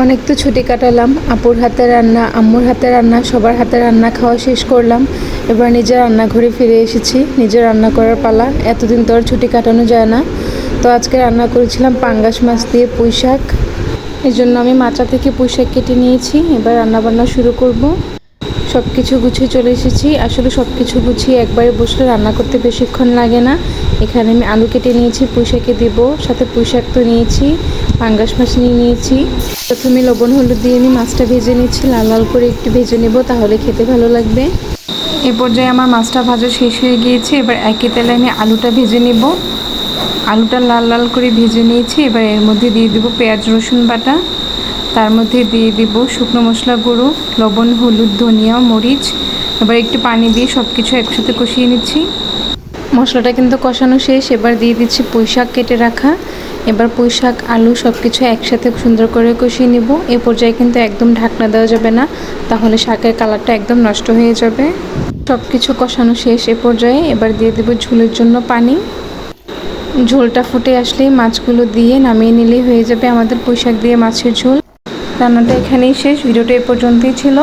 অনেক তো ছুটি কাটালাম, আপুর হাতে রান্না, আম্মুর হাতে রান্না, সবার হাতে রান্না খাওয়া শেষ করলাম। এবার নিজের রান্নাঘরে ফিরে এসেছি, নিজের রান্না করার পালা। এতদিন তো আর ছুটি কাটানো যায় না। তো আজকে রান্না করেছিলাম পাঙ্গাস মাছ দিয়ে পুঁই শাক। এই জন্য আমি মাচা থেকে পুঁই শাক কেটে নিয়েছি। এবার রান্নাবান্না শুরু করব। সব কিছু গুছিয়ে চলে এসেছি। আসলে সব কিছু গুছিয়ে একবারে বসলে রান্না করতে বেশিক্ষণ লাগে না। এখানে আমি আলু কেটে নিয়েছি, পুঁই শাকে দেবো, সাথে পুঁই শাক তো নিয়েছি, পাঙ্গাস মাছ নিয়েছি। প্রথমে লবণ হলুদ দিয়ে আমি মাছটা ভেজে নিচ্ছি, লাল লাল করে একটু ভেজে নেব, তাহলে খেতে ভালো লাগবে। এ পর্যায়ে আমার মাছটা ভাজা শেষ হয়ে গিয়েছে। এবার একই তেলে আমি আলুটা ভেজে নেব। আলুটা লাল লাল করে ভেজে নিয়েছি। এবার এর মধ্যে দিয়ে দেবো পেঁয়াজ রসুন বাটা, তার মধ্যে দিয়ে দিব শুকনো মশলা গুঁড়ো, লবণ হলুদ ধনিয়া মরিচ। এবার একটু পানি দিয়ে সব কিছু একসাথে কষিয়ে নিচ্ছি। মশলাটা কিন্তু কষানো শেষ। এবার দিয়ে দিচ্ছি পুঁই শাক কেটে রাখা। এবার পুঁই শাক আলু সব কিছু একসাথে সুন্দর করে কষিয়ে নেব। এ পর্যায়ে কিন্তু একদম ঢাকনা দেওয়া যাবে না, তাহলে শাকের কালারটা একদম নষ্ট হয়ে যাবে। সব কিছু কষানো শেষ। এ পর্যায়ে এবার দিয়ে দেব ঝোলের জন্য পানি। ঝোলটা ফুটে আসলেই মাছগুলো দিয়ে নামিয়ে নিলেই হয়ে যাবে আমাদের পুঁই শাক দিয়ে মাছের ঝোল। রান্নাটা এখানেই শেষ। ভিডিওটা এ পর্যন্তই ছিল।